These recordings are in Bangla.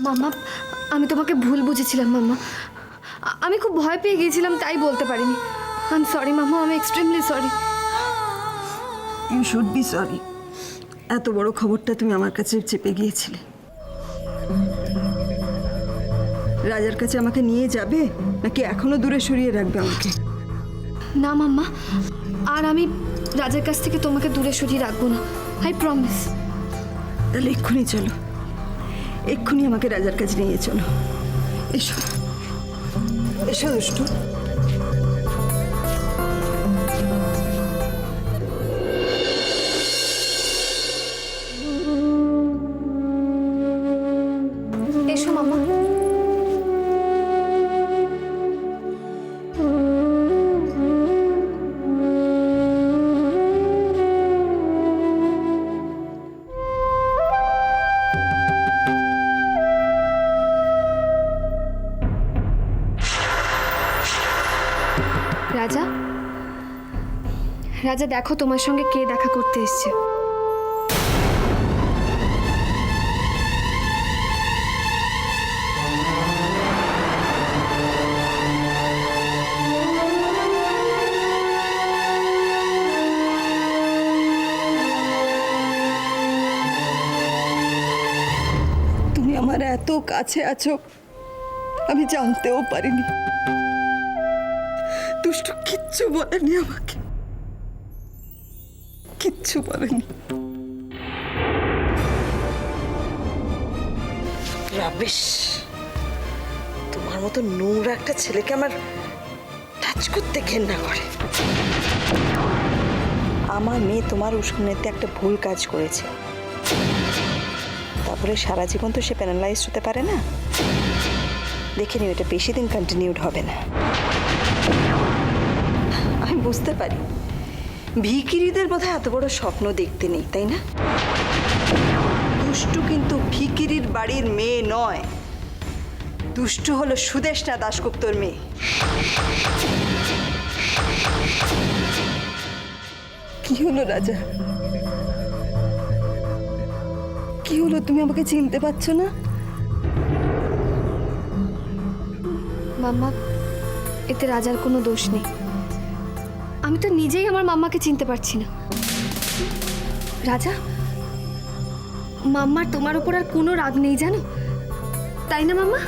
মাম্মা, আমি তোমাকে ভুল বুঝেছিলাম মাম্মা। আমি খুব ভয় পেয়ে গিয়েছিলাম, তাই বলতে পারিনি। আই এম সরি মাম্মা, আমি extremely sorry. You should be sorry. এত বড় খবরটা তুমি আমার কাছে চেপে গিয়েছিলে। রাজার কাছে আমাকে নিয়ে যাবে নাকি এখনো দূরে সরিয়ে রাখবে আমাকে? না মাম্মা, আর আমি রাজার কাছ থেকে তোমাকে দূরে সরিয়ে রাখবো না, আই প্রমিস। তাহলে এক্ষুনি চলো, এক্ষুনি আমাকে রাজার কাছে নিয়ে চলো। এসো এসো দুষ্টু। এসো মাম্মা। রাজা, রাজা দেখো তোমার সঙ্গে কে দেখা করতে এসছে। তুমি আমার এত কাছে আছো আমি জানতেও পারিনি। দুষ্টু কিচ্ছু বলেনি আমাকে, কিচ্ছু বলেনি। রাবিশ, তোমার মতো নোংরা একটা ছেলেকে আমার টাচ করতে ঘেন্না করে। আমার মেয়ে তোমার উস্কানিতে একটা ভুল কাজ করেছে, তারপরে সারা জীবন তো সে প্যারালাইজড হতে পারে না। দেখে নিও, এটা বেশি দিন কন্টিনিউড হবে না। আমি বুঝতে পারি ভিখিরিদের বোধহয় এত বড় স্বপ্ন দেখতে নেই, তাই না? দুষ্টু কিন্তু ভিখিরির বাড়ির মেয়ে নয়, দুষ্টু হলো সুদেষ্ণা দাশগুপ্তর মেয়ে। কি হলো রাজা, কি হলো? তুমি আমাকে চিনতে পারছো না? মাম্মা, এতে রাজার কোনো দোষ নেই। আমি তো নিজেই আমার মাম্মাকে চিনতে পারছি না। রাজা, মাম্মার তোমার উপর আর কোনো রাগ নেই জানো, তাই না মাম্মা?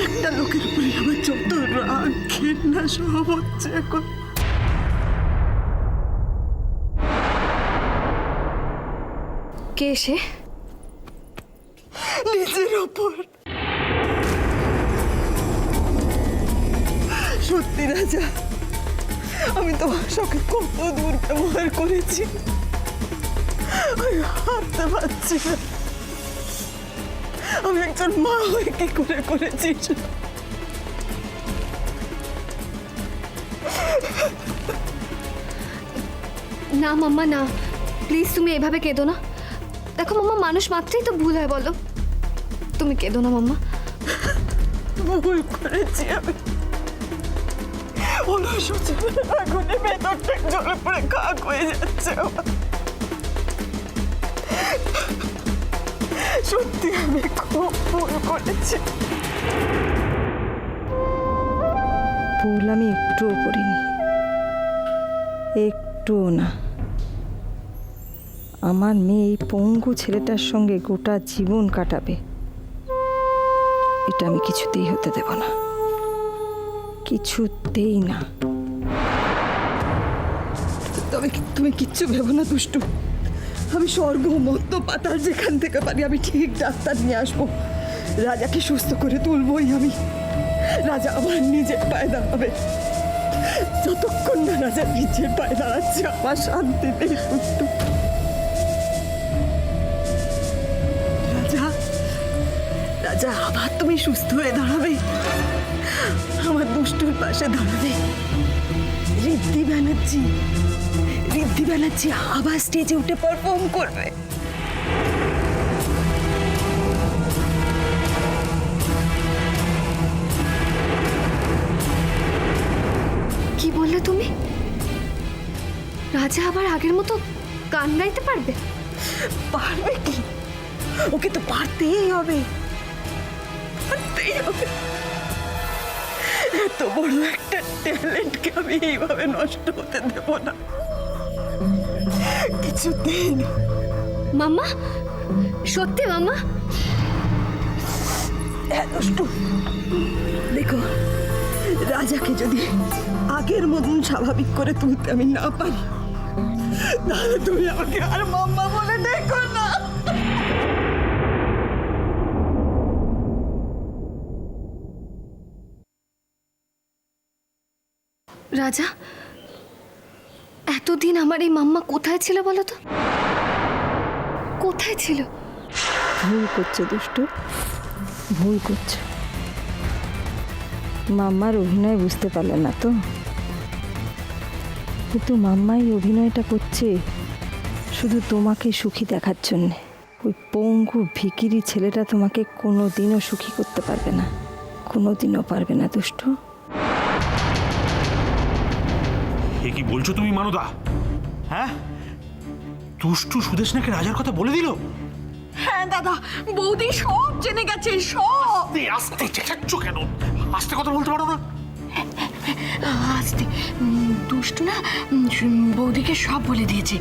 একটা লোকের উপরে আমার যত রাগ ঘেন্না সব হচ্ছে এখন। কে সে? নিজের ওপর। সত্যি রাজা, আমি তোমার সঙ্গে কত দূর ব্যবহার করেছি আমি ভাবতে পারছি না। আমি একজন মা হয়ে কি করে করেছি? না মাম্মা না, প্লিজ তুমি এভাবে কেঁদো না। দেখো মাম্মা, মানুষ মাত্রই তো ভুল হয় বলো। তুমি কেঁদো না মাম্মা। ভুল করেছি আমি। অনুশোচনার আগুনে ভেতরটা জ্বলে পড়ে খাক হয়ে যাচ্ছে আমার। সত্যি আমি খুব ভুল করেছি। ভুল আমি একটুও করিনি, একটুও না। আমার মেয়ে এই পঙ্গু ছেলেটার সঙ্গে গোটা জীবন কাটাবে, এটা আমি কিছুতেই হতে দেব না, কিছুতেই না। তবে তুমি কিচ্ছু ভেবো না দুষ্টু, আমি স্বর্গ মধ্য পাতাল যেখান থেকে পারি আমি ঠিক ডাক্তার নিয়ে আসবো। রাজাকে সুস্থ করে তুলবই আমি। রাজা আমার নিজের পায়ে দাঁড়াবে। যতক্ষণ না রাজা নিজের পায়ে দাঁড়াচ্ছে আমার শান্তি নেই দুষ্টু। রাজা, রাজা আবার তুমি সুস্থ হয়ে দাঁড়াবে, আমার দুষ্টুর পাশে দাঁড়াবে। ঋদ্ধি ব্যানার্জি, ঋদ্ধি ব্যানার্জি আবার স্টেজে উঠে পারফর্ম করবে। কি বললে তুমি? রাজা আবার আগের মতো গান গাইতে পারবে? পারবে কি? ওকে তো পারতেই হবে, পারতেই হবে। এত বড় একটা ট্যালেন্টকে আমি এইভাবে নষ্ট হতে দেব না, কিছুতেই না। মাম্মা, সত্যি মাম্মা? হ্যাঁ দুষ্টু, দেখো রাজাকে যদি আগের মতন স্বাভাবিক করে তুলতে আমি না পারি, তাহলে তুমি আমাকে আর মাম্মা বলে দেখো না। রাজা, এতদিন আমার এই মাম্মা কোথায় ছিল বলো তো? কোথায় ছিল? ভুল করছো দুষ্টু, ভুল করছো। মাম্মার অভিনয় বুঝতে পারলে না তো? কিন্তু মাম্মাই অভিনয়টা করছে শুধু তোমাকে সুখী দেখার জন্যে। ওই পঙ্গু ভিখিরি ছেলেটা তোমাকে কোনো দিনও সুখী করতে পারবে না, কোনো দিনও পারবে না দুষ্টু। এ কি বলছো তুমি মানদা? হ্যাঁ, দুষ্টু সুদেশনাকে রাজার কথা বলে দিল? হ্যাঁ দাদা, বৌদি সব জেনে গেছে, সব। আস্তে চেঁচাচ্ছ কেন? আস্তে কথা বলতে পারো না? আস্তে, দুষ্টু না বৌদিকে সব বলে দিয়েছে।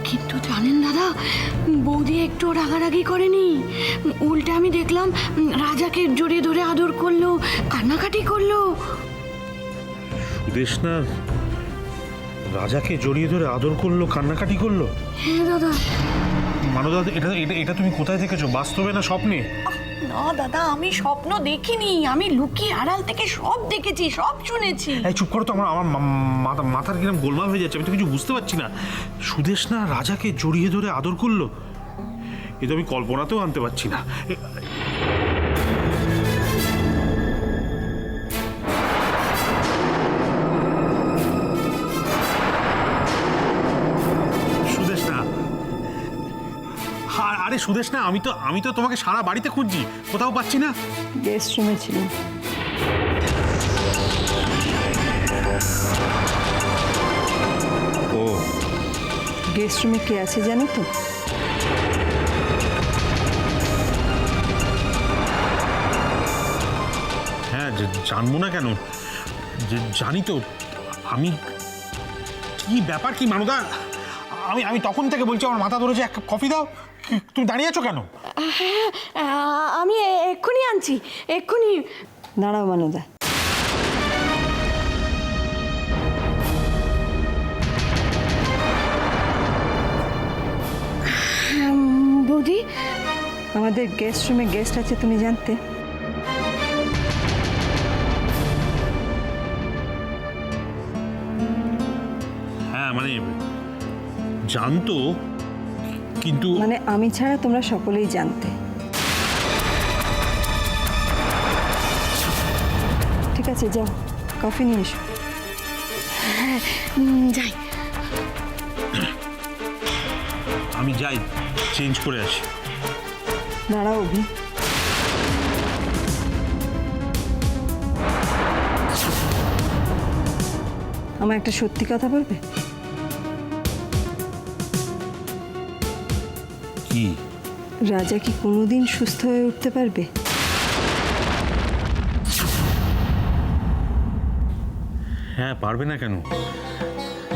কিন্তু জানেন দাদা, বৌদি একটু রাগারাগি করেনি। উল্টে আমি দেখলাম রাজাকে জড়িয়ে ধরে আদর করলো, কান্নাকাটি করলো। সুদেশনা রাজাকে জড়িয়ে ধরে আদর করলো, কান্নাকাটি করলো? হ্যাঁ দাদা। মানদা, এটা এটা এটা তুমি কোথায় দেখেছো, বাস্তবে না স্বপ্নে? না দাদা, আমি স্বপ্ন দেখিনি, আমি লুকিয়ে আড়াল থেকে সব দেখেছি, সব শুনেছি। এই চুপ করো তো, আমার মাথার কিরম গোলমাল হয়ে যাচ্ছে, আমি তো কিছু বুঝতে পারছি না। সুদেশনা রাজাকে জড়িয়ে ধরে আদর করলো, এ তো আমি কল্পনাতেও আনতে পারছি না। সুদেশনা, আরে সুদেশনা, আমি তো তোমাকে সারা বাড়িতে খুঁজছি, কোথাও পাচ্ছি না। গেস্ট রুমে ছিলাম। ও, গেস্ট রুমে কে আছে জানো তো? হ্যাঁ, জানবো না কেন, জানি তো। আমি কি ব্যাপার কি মানদা? আমি তখন থেকে বলছি আমার মাথা ধরেছে, এক কাপ কফি দাও। তুমি দাঁড়িয়ে আছো কেন? আমি এক্ষুনি আনছি, এক্ষুনি। দাঁড়াও মানুদা। বৌদি, আমাদের গেস্ট রুমে গেস্ট আছে, তুমি জানতে? হ্যাঁ মানে জানতো, কিন্তু মানে আমি ছাড়া তোমরা সকলেই জানতে। ঠিক আছে, যাও কফি নিয়ে এসো। যাই। আমি যাই, চেঞ্জ করে আসি। দাঁড়াও অভি, আমার একটা সত্যি কথা বলবে? কি? রাজা কি কোনোদিন সুস্থ হয়ে উঠতে পারবে? হ্যাঁ, পারবে না কেন?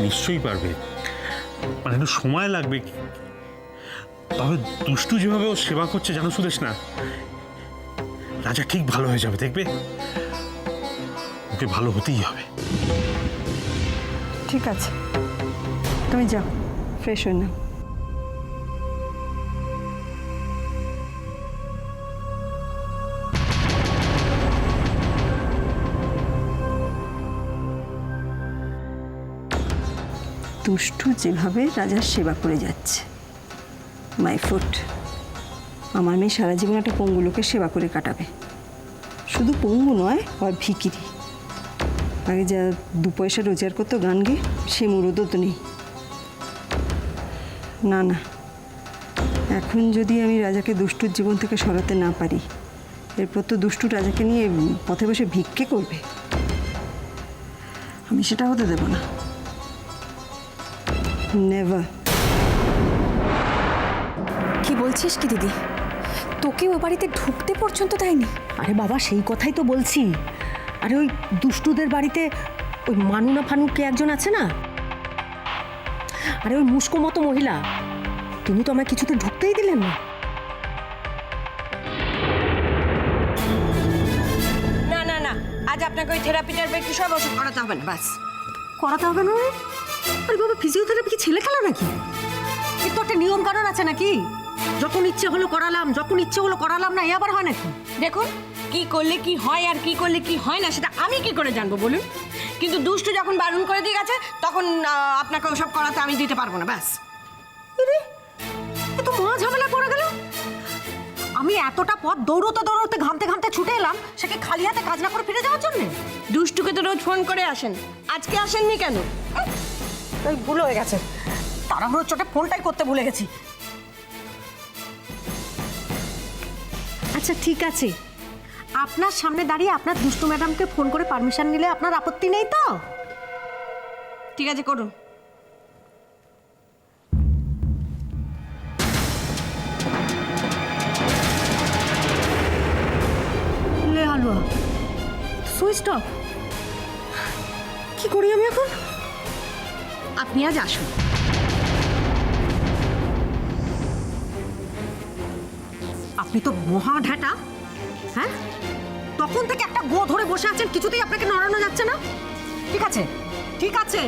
নিশ্চয়ই পারবে, মানে একটু সময় লাগবে। তবে দুষ্টু যেভাবে ও সেবা করছে জানো সুদেশনা, রাজা ঠিক ভালো হয়ে যাবে, দেখবে। ওকে ভালো হতেই হবে। ঠিক আছে, তুমি যাও, ফ্রেশ হয়ে নাও। দুষ্টু যেভাবে রাজার সেবা করে যাচ্ছে, মাই ফুট। আমার মেয়ে সারা জীবন একটা পঙ্গু লোকের সেবা করে কাটাবে। শুধু পঙ্গু নয়, আর ভিখিরি। আগে যা 2 পয়সা রোজগার করতো গান গেয়ে, সে মুরদও তো নেই। না না, এখন যদি আমি রাজাকে দুষ্টুর জীবন থেকে সরাতে না পারি, এরপর তো দুষ্টু রাজাকে নিয়ে পথে বসে ভিক্ষে করবে। আমি সেটা হতে দেব না, নেভার। কি বলছিস কি দিদি? তোকে ও বাড়িতে ঢুকতে পর্যন্ত দেয়নি? আরে বাবা, সেই কথাই তো বলছি। আরে ওই দুষ্টুদের বাড়িতে ওই মানুনা ফানু কে একজন আছে না, আরে ওই মুস্কো মতো মহিলা, তিনি তো আমায় কিছুতে ঢুকতেই দিলেন না। না না না, আজ আপনাকে ওই থেরাপিটার ব্যক্তি সব ওষুধ করাতে হবে না, ব্যাস। করাতে হবে না? আরে বাবা, ফিজিওথেরাপি কি ছেলে খেলা নাকি? এর তো একটা নিয়ম কানুন আছে নাকি? যখন ইচ্ছে হলো করালাম, যখন ইচ্ছে হলো করালাম না, এ আবার হয় নাকি? দেখুন, কি করলে কি হয় আর কি করলে কি হয় না সেটা আমি কি করে জানবো বলুন? কিন্তু দুষ্টু যখন বারণ করে দিয়ে গেছে তখন আপনাকে ওসব করাতে আমি দিতে পারবো না, ব্যাস। এ তো মহা ঝামেলা পড়ে গেল। আমি এতটা পথ দৌড়তে দৌড়তে ঘামতে ঘামতে ছুটে এলাম, সে কি খালি হাতে কাজ না করে ফিরে যাওয়ার জন্য? দুষ্টুকে তো রোজ ফোন করে আসেন, আজকে আসেননি কেন? ওই ভুল হয়ে গেছে, তাড়াহুড়োর চোটে ফোনটাই করতে ভুলে গেছি। আচ্ছা ঠিক আছে, আপনার সামনে দাঁড়িয়ে আপনার দুষ্টু ম্যাডামকে ফোন করে পারমিশন নিলে আপনার আপত্তি নেই তো? ঠিক আছে, করুন। লে হালুয়া, সুইচ অফ। কি করি আমি এখন? আপনি আজ আসুন। আপনি তো মহা ঢাটা, হ্যাঁ? তখন থেকে একটা গো ধরে বসে আছেন, কিছুতেই আপনাকে নড়ানো যাচ্ছে না। ঠিক আছে, ঠিক আছে,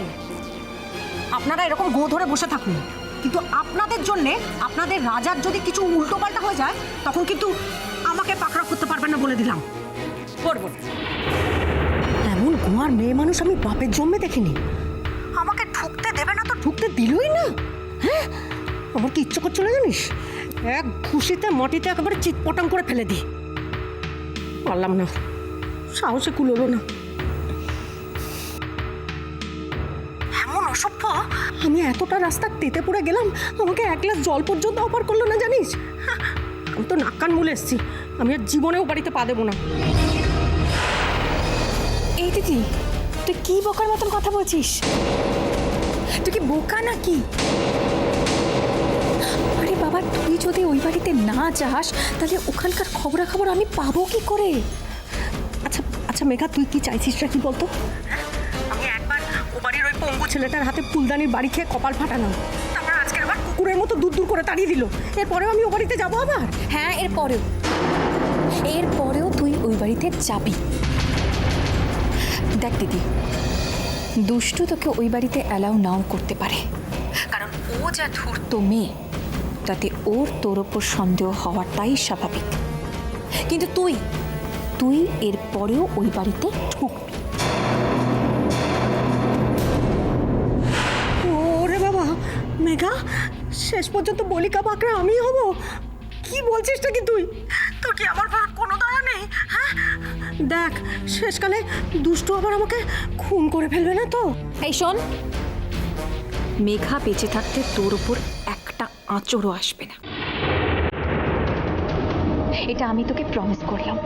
আপনারা এরকম গো ধরে বসে থাকুন, কিন্তু আপনাদের জন্যে, আপনাদের রাজার যদি কিছু উল্টোপাল্টা হয়ে যায় তখন কিন্তু আমাকে পাকড়াও করতে পারবেন না বলে দিলাম। করবো। এমন গোয়ার মেয়ে মানুষ আমি বাপের জন্মে দেখিনি। আমাকে ঢুকতে দেবে না তো ঢুকতে দিলই না। হ্যাঁ, আমার কি ইচ্ছে করছিল জানিস? এক ঘুষিতে মাটিতে একেবারে চিৎপটাং করে ফেলে দিই। পারলাম না, সাহসে কুলোলো না। এমন অসভ্য, আমি এতটা রাস্তা তেতে পড়ে গেলাম, আমাকে এক গ্লাস জল পর্যন্ত অফার করলো না জানিস? আমি তো নাক কান মুলে এসছি, আমি আর জীবনেও বাড়িতে পা দেবো না। এই দিদি, তুই কি বোকার মতন কথা বলছিস? তুই কি বোকা নাকি? আরে বাবা, তুই যদি ওই বাড়িতে না যাস তাহলে ওখানকার খবরাখবর আমি পাবো কি করে? আচ্ছা আচ্ছা মেঘা, তুই কি চাইছিসটা কি বলতো? আমি একবার ও বাড়ির ওই পঙ্গু ছেলেটার হাতে ফুলদানির বাড়ি খেয়ে কপাল ফাটালাম, তারপর আজকে আবার কুকুরের মতো দূর দূর করে তাড়িয়ে দিল। এরপরেও আমি ও বাড়িতে যাবো আবার? হ্যাঁ, এরপরেও তুই ওই বাড়িতে যাবি। দেখ দিদি, দুষ্টু তোকে ওই বাড়িতে অ্যালাউ নাও করতে পারে, কারণ ও যা ধূর্ত মেয়ে, তাতে ওর তোর ওপর সন্দেহ হওয়াটাই স্বাভাবিক। কিন্তু তুই এরপরেও ওই বাড়িতে ঢুকবি। ওরে বাবা, মেঘা, শেষ পর্যন্ত বলিকা বাঁকড়া আমি হব? কি বলছিসটা কি তুই? তোর কি আমার ভার কোনো দয়া নেই? হ্যাঁ, দেখ, শেষকালে দুষ্টু আবার আমাকে খুন করে ফেলবে না তো? এই শোন, মেঘা বেঁচে থাকতে তোর ওপর একটা আঁচড়ও আসবে না, এটা আমি তোকে প্রমিস করলাম।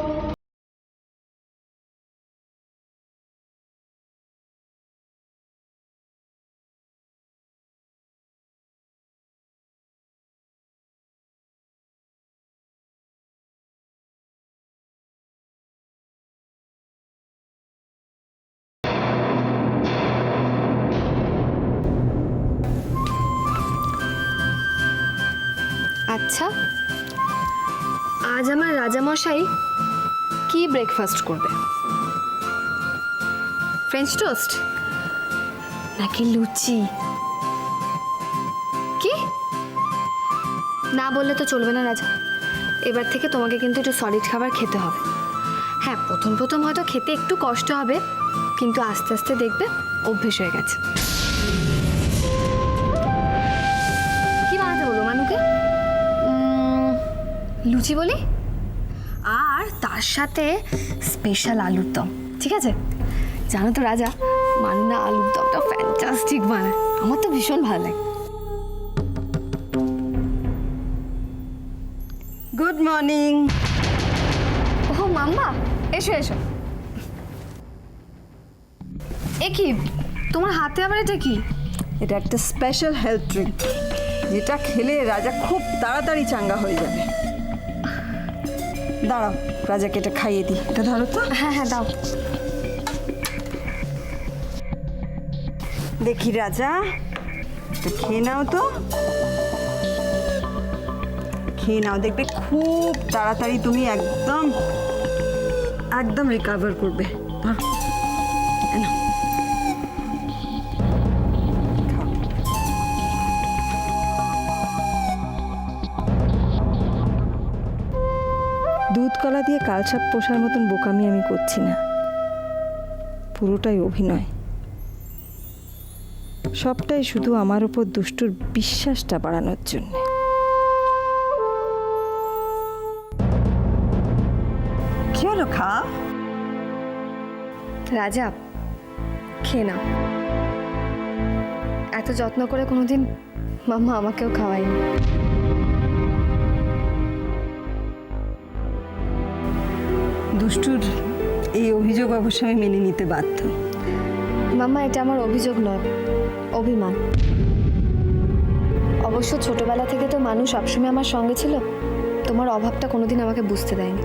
আচ্ছা, আজ আমার রাজামশাই কি ব্রেকফাস্ট করবে? ফ্রেঞ্চ টোস্ট নাকি লুচি? কি? না বললে তো চলবে না রাজা, এবার থেকে তোমাকে কিন্তু একটু সলিড খাবার খেতে হবে। হ্যাঁ, প্রথম প্রথম হয়তো খেতে একটু কষ্ট হবে, কিন্তু আস্তে আস্তে দেখবে অভ্যেস হয়ে গেছে। কি বানাতে বলো মানুকে? লুচি বলি, আর তার সাথে স্পেশাল আলুর দম, ঠিক আছে? জানো তো রাজা, মানু না আলুর দমটা ফ্যান্টাস্টিক বানায়, আমার তো ভীষণ ভালো লাগে। Good morning. ও মাম্মা, এসো এসো। এ কি, তোমার হাতে আবার এটা কি? এটা একটা স্পেশাল হেলথ ড্রিঙ্ক, যেটা খেলে রাজা খুব তাড়াতাড়ি চাঙ্গা হয়ে যাবে। দাঁড়াও, রাজাকে এটা খাইয়ে দিই। এটা ধরো তো। হ্যাঁ হ্যাঁ দাও। দেখি রাজা, এটা খেয়ে নাও তো, খেয়ে নাও, দেখবে খুব তাড়াতাড়ি তুমি একদম একদম রিকভার করবে। ধর, এই নাও। খাও। দুধ কলা দিয়ে কালসাপ পোষার মতন বোকামি আমি করছি না, পুরোটাই অভিনয়। সবটাই শুধু আমার উপর দুষ্টুর বিশ্বাসটা বাড়ানোর জন্য। কি হলো, খা। রাজা খেয়ে নাও। এত যত্ন করে কোনোদিন মাম্মা আমাকেও খাওয়ায়নি। দুষ্টুর এই অভিযোগ অবশ্য আমি মেনে নিতে বাধ্য। মাম্মা, এটা আমার অভিযোগ নয়, অভিমান। অবশ্য ছোটবেলা থেকে তো মানুষ সবসময় আমার সঙ্গে ছিল, তোমার অভাবটা কোনোদিন আমাকে বুঝতে দেয়নি।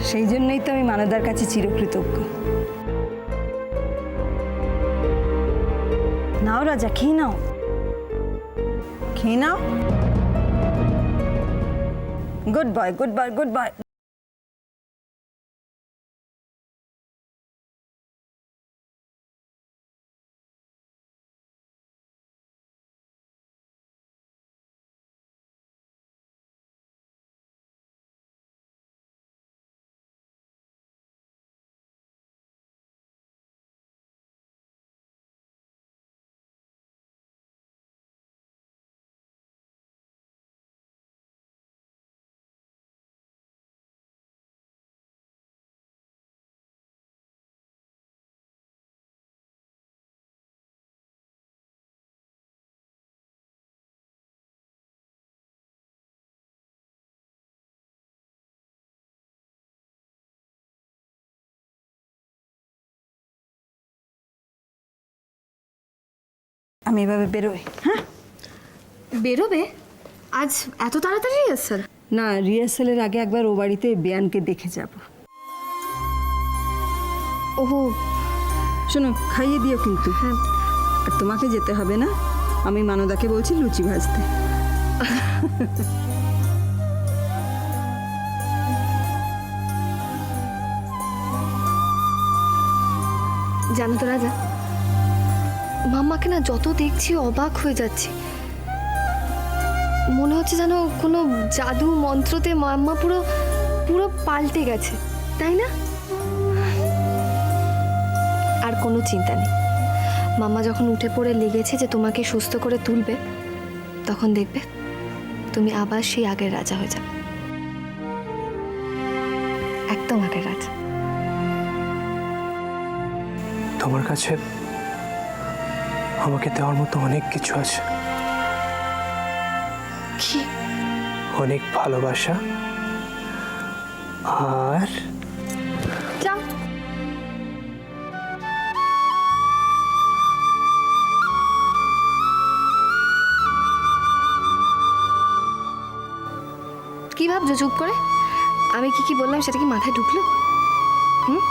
সেই জন্যই তো আমি মানদার কাছে চিরকৃতজ্ঞ। নাও রাজা, খেয়ে নাও, খেয়ে নাও। Good boy, good boy, good boy. আমি এভাবে বেরোই। হ্যাঁ, বেরোবে? আজ এত তাড়াতাড়ি রিহার্সাল? না, রিহার্সালের আগে একবার ও বাড়িতে বেয়ানকে দেখে যাব। ওহো, শোনো, খাইয়ে দিও কিন্তু। হ্যাঁ। আর তোমাকে যেতে হবে না, আমি মানদাকে বলছি লুচি ভাজতে। জানো তো রাজা, মাম্মাকে না যত দেখছি অবাক হয়ে যাচ্ছি। মনে হচ্ছে যেন কোনো জাদু মন্ত্রতে মাম্মা পুরো পুরো পাল্টে গেছে, তাই না? আর কোনো চিন্তা নেই, মাম্মা যখন উঠে পড়ে লেগেছে যে তোমাকে সুস্থ করে তুলবে, তখন দেখবে তুমি আবার সেই আগের রাজা হয়ে যাবে, একদম আগের রাজা। তোমার কাছে আমাকে দেওয়ার মতো অনেক কিছু আছে। কি? অনেক ভালোবাসা আর যাও। কি ভাবছো চুপ করে? আমি কি কি বললাম সেটা কি মাথায় ঢুকলো? হুম?